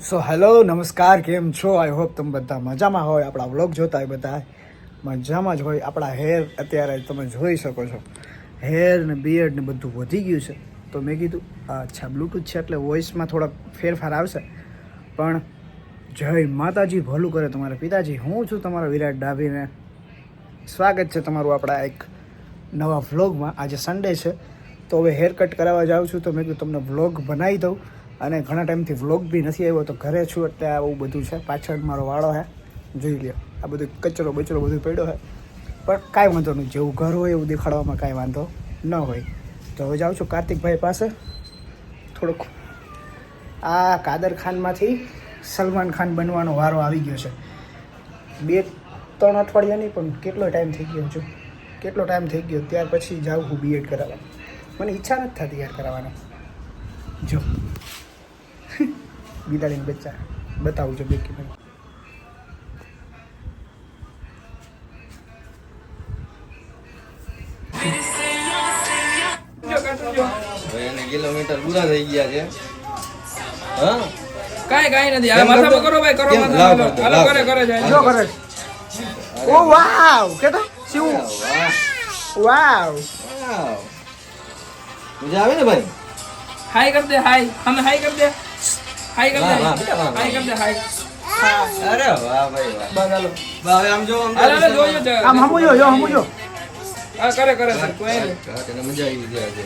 So hello નમસ્કાર, કેમ છો? આઈ હોપ તમે બધા મજામાં હોય. આપણા વ્લોગ જોતા હોય બધા મજામાં જ હોય. આપણા હેર અત્યારે તમે જોઈ શકો છો, હેર ને બિયર્ડ ને બધું વધી ગયું છે. તો મેં કીધું અચ્છા બ્લૂટૂથ છે એટલે વોઇસમાં થોડા ફેરફાર આવશે, પણ જય માતાજી ભલું કરે તમારા પિતાજી. હું છું તમારો વિરાટ ડાભીને સ્વાગત છે તમારું આપણા એક નવા વ્લોગમાં. આજે સન્ડે છે તો હવે હેર કટ કરાવવા જાઉં છું, તો મેં કીધું તમને વ્લોગ બનાવી દઉં. અને ઘણા ટાઈમથી વ્લોગ બી નથી આવ્યો, તો ઘરે છું એટલે આવું બધું છે. પાછળ મારો વાળો છે, જોઈ લ્યો. આ બધું કચરો બચરો બધું પડ્યો છે, પણ કાંઈ વાંધો નહીં. જેવું ઘર હોય એવું દેખાડવામાં કાંઈ વાંધો ન હોય. તો હવે જાઉં છું કાર્તિકભાઈ પાસે. થોડુંક આ કાદર ખાનમાંથી સલમાન ખાન બનવાનો વારો આવી ગયો છે. 2-3 અઠવાડિયા નહીં, પણ કેટલો ટાઈમ થઈ ગયો છું, કેટલો ટાઈમ થઈ ગયો. ત્યાર પછી જાઉં હું બીએડ કરાવવા. મને ઈચ્છા નથી થતી યાર કરાવવાની. જો બિલાડીને બચ્ચા બતાવું છું બેકી ભાઈ. કિલોમીટર પૂરા થઈ ગયા છે. હા કાઈ નથી. આ માથામાં કરો ભાઈ, કરો માથામાં. હાલો કરે જાય. જો કરે. ઓ વાવ, કેતો શું વાવ. મજા આવે ને ભાઈ? હાય કર દે, હાય. હમે હાય કર દે, હાય કર દે, હાય કર દે, હાય. અરે વાહ ભાઈ વાહ. બસ હાલો. વાહ, આમ જો આમ હાલો જોજો. આમ હમું જો હમું જો. હા કરે સર, કોઈ નહીં. તને મજા આવી ગઈ આજે.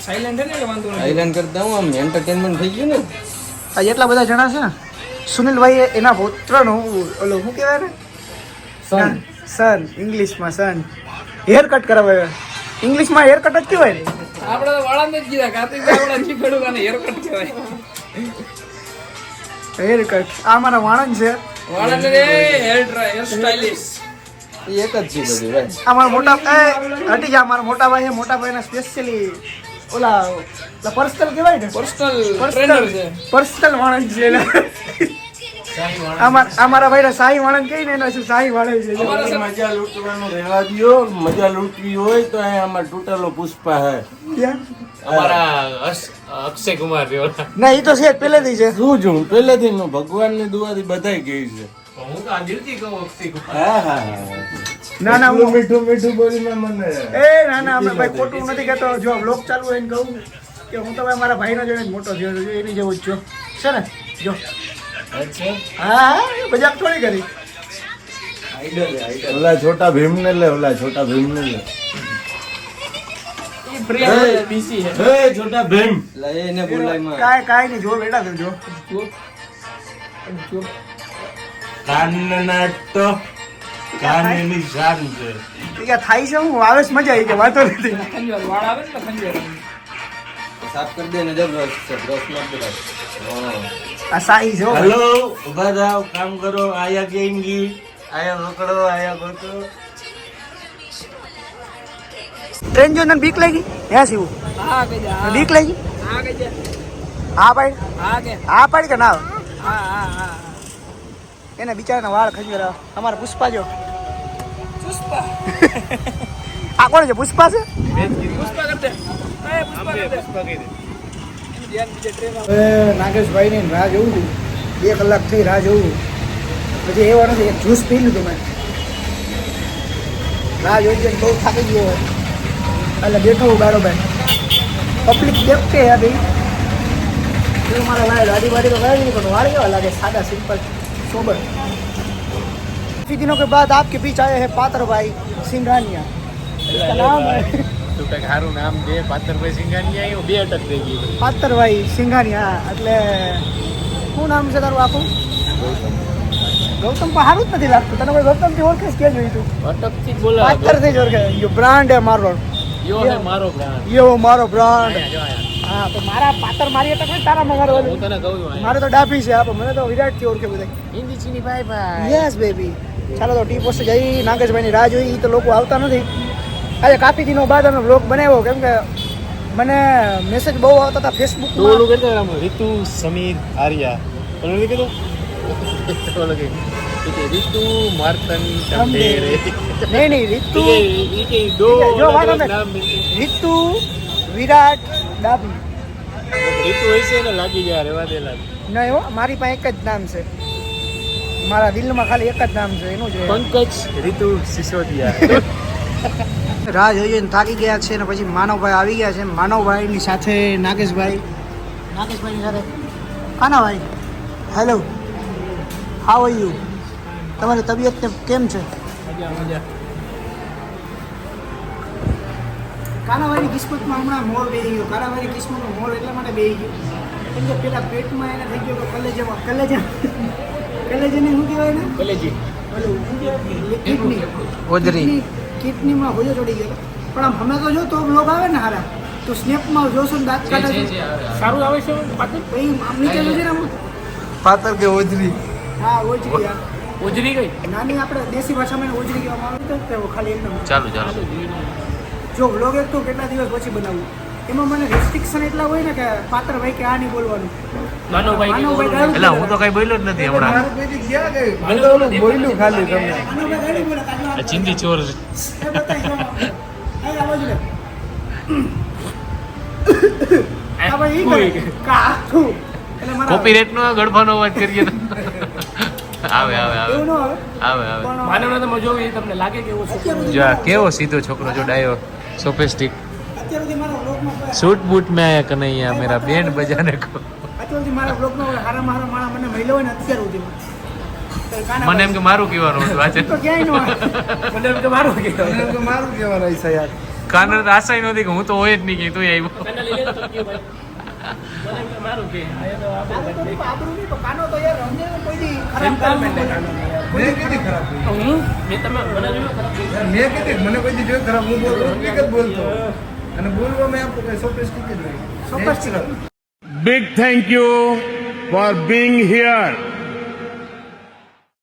સાયલેન્ટ છે ને એટલે વાંધો નહીં. આઈલેન્ડ કરતા હું આમ એન્ટરટેનમેન્ટ થઈ ગયું ને. આ જેટલા બધા જણા છે ને, સુનિલભાઈ એના પુત્રનું ઓલો શું કહેવાય ને, સન ઇંગ્લિશમાં સન હેર કટ કરાવે. ઇંગ્લિશમાં હેર કટ જ કહેવાય ને. આપણે તો વાળાને જ કીધા, કાર્તિકભાઈ આપણા શીખવાડું અને હેર કટ કહેવાય. હેર કટ આ મારા વાણંદ છે. વાળાને રે હેર સ્ટાઇલિશ. એ એક જ છે બધું ભાઈ. આ મારા મોટા હટી જા, મારા મોટા ભાઈ છે. મોટા ભાઈને સ્પેશિયલી ઓલા પર્સનલ કહેવાય ને, પર્સનલ ટ્રેનર છે. પર્સનલ વાણંદ છે. અમારા ભાઈને શાહી વાણંદ કહીને એના શું શાહી વાણંદ છે. મજા લૂંટવાનું રહેવા દ્યો. મજા લૂંટવી હોય તો અહીંયા અમાર તૂટેલો પુષ્પા હે. ક્યાં? અમારા અક્ષય કુમાર રહ્યો. ના એ તો છે પહેલેથી છે. શું છું પહેલેથી નું ભગવાનની દુઆથી બધાય ગઈ છે. હું તો આ દિલથી કહું અક્ષય કુમાર. હા હા ના ના એટલું મીઠું મીઠું બોલીને મને ના ના અમે ભાઈ ખોટું નથી કહેતો. જો વ્લોગ ચાલુ હોય ને કહું કે હું તો ભાઈ મારા ભાઈનો જોઈને જ મોટો થયો છું, એની જેવું જ છું છે ને. જો હા મજાક થોડી કરી. ઓલા છોટા ભીમ ને લે, ઓલા છોટા ભીમ ને લે. ઈ ફ્રી બીસી છે. હે છોટા ભીમ લા એને બોલાય માં. કાંઈ નહીં. જો બેટા તું જો કાન નાટ તો કાનની શાન છે. એ કે થાય છે. હું આવે છે મજા આવી કે વાતો નથી. ખંજવાળ વાળ આવે ને ખંજવાળ. સાફ કરી દે ને જબરદસ્ત છે. બ્રશ માર દે ભાઈ. હા. આ સાઈ જો હેલો ઉભા જાઓ, કામ કરો. આયા કેંગી, આયા પકડો, આયા ગોતો. ટ્રેન જો તને બીક લાગી? હે શિવ હા કે જા. બીક લાગી? હા કે જા. હા પાડ. હા કે. હા પાડ કે ના આવે? હા. એને બિચારાના વાળ ખંજવાળા. અમારા પુષ્પા જો. પુષ્પા. આ કોણ છે? પુષ્પા છે. પુષ્પા કરતે. એ પુષ્પા કરતે. ધ્યાન બીજે ટ્રેન આવે. નાગેશભાઈની રાહ જોઉં છું. 2 કલાકથી રાહ જોઉં. પછી એવા નથી. એક જ્યુસ પી લીધું મેં. રાહ જોઈ જઈને બહુ થાકી ગયો હોય એટલે બેઠો હું બરાબર. પબ્લિક દેખતે હે ભાઈ. મારા ભાઈ ગાડી વાડી તો ગાડી नहीं, પણ वाड़ કેવા લાગે સાદા सिंपल सोबर. काफी दिनों के बाद आपके बीच आए हैं पात्र भाई सिंघानिया. इसका नाम है તું કઈક સારું નામ દે. પાતરભાઈ સિંઘાની આવ્યો, 2 અટક થઈ ગઈ. પાત્ર ભાઈ સિંઘાનિયા. એટલે શું નામ છે તારું આખું? ગૌતમ પણ સારું જ નથી લાગતું. તને કોઈ ગૌતમ થી ઓળખે કે જોઈ તું? અટકથી બોલા. પાત્ર થી જ ઓળખે. યો બ્રાન્ડ હે મારો. યો હે મારો બ્રાન્ડ. યો મારો બ્રાન્ડ. જો આયા. હા તો મારા પાત્ર મારી અટક હોય તારામાં મારો હું તને કહું છું મારે તો ડાભી છે. આપો મને તો વિરાટ થી ઓળખે બધા. હિન્દી ચીની ભાઈ. Yes baby. ચાલો તો ટી પોસ્ટ જઈ નાગેશભાઈની રાહ જોઈ. એ તો લોકો આવતા નથી. આજે કાફી દિનો બાદ અમે વ્લોગ બનાવ્યો, કેમ કે મને મેસેજ બહુ આવતા હતા ફેસબુકમાં. ઓલું કહેતો આમ રીતુ સમીર આર્યા. ઓલું નહીં કીધું? ઓલું કે રીતુ માર્તન ટંડેરે. નહીં રીતુ કે દો જો વાંધો નહીં. નામ રીતુ વિરાટ ડાભી. રીતુ હોય છે ને લાગી જાય. રેવા દે લાગે. નહીં હો, મારી પાસે એક જ નામ છે, મારા દિલમાં ખાલી એક જ નામ છે, એનું જ પંકજ રીતુ સિસોદિયા. રાહ જોઈને થાકી ગયા છે ને પછી માનવભાઈ આવી ગયા છે. માનવભાઈની સાથે નાગેશભાઈની સાથે Kanabhai. Hello, how are you? તમારી તબિયત કેમ છે? કાનાભાઈની કિસ્મતમાં હમણાં મોર બેસી ગયો. કાનાભાઈની કિસ્મતમાં મોર એટલા માટે બેસી ગયો કેમ કે પેલા પેટમાં એને થઈ ગયો કલેજને શું કહેવાય ને, કલેજી ઓલું શું કહેવાય? કિડની. ઓજરી. કિડનીમાં હોજો ચડી ગયો. પણ આમ અમે તો જો તો બ્લોગ આવે ને હારા તો સ્નેપમાં જોશો ને દાંત કાઢે છે. સારું આવે છે પાછું પછી આમ નીચે જોજે ને આમ. પાતર કે ઓજરી. હા ઓજરી. હા. ઉજરી ગઈ. નાની આપણે દેશી ભાષામાં એને ઓજરી કહેવામાં આવે તો ખાલી એકદમ. ચાલુ જો બ્લોગ એક તો કેટલા દિવસ પછી બનાવવું, એમાં મને રેસ્ટ્રિક્શન એટલા હોય ને કે પાત્ર ભાઈ કે આ નહીં બોલવાનું. માનવભાઈ ગાળું એટલે હું તો કઈ બોલ્યો જ નથી હમણાં. બોલ્યું ખાલી તમને. માનવભાઈ ગાળું બોલે કાજુ આ ચિંદી ચોર. એ બતાવી જો. એ આ બાજુ લે. આ ભાઈ ઈ કરે. કાઠું. એટલે મારા કોપીરાઈટ નો ગડફાનો અવાજ કરીએ તો આવે એવું ન આવે. આવે. માનવને તમે જોવો એ તમને લાગે કે એવું અત્યાર સુધી જો આ કેવો સીધો છોકરો જો ડાયો સોફેસ્ટિક. અત્યાર સુધી મારા બ્લોગમાં सूट बूट में आया कन्हैया मेरा बैंड बजाने को. અત્યાર સુધી મારા બ્લોગમાં હારા માણા મને મહિલા હોય ને અત્યાર સુધીમાં તો કાના મને એમ કે મારું કહેવાનું હતું આજે. તો ક્યાંય ન હોય. મને એમ કે મારું કે મારું કહેવાનું છે યાર. કાનર તો આશા નહોતી કે હું તો હોય જ નહીં કે તું આવ્યો. કાના લઈ લે તો કે ભાઈ મને એમ કે મારું કે આયા તો આબરૂ તો નહીં, આબરૂ નહીં, પણ કાનો તો યાર રમજે ને કોઈ દી ખરાબ Gentleman કામ ન ને કરે. કાનો. કોઈ દી ખરાબ. હું મેં તમે મને જોયું ખરાબ. મેં કીધું મને કોઈ દી જોયું ખરાબ, હું બોલતો હકીકત બોલતો અને બોલવામાં આપણે કઈ સોફિસ્ટિકેટ હોય. સોફિસ્ટિકેટ. Big thank you for being here.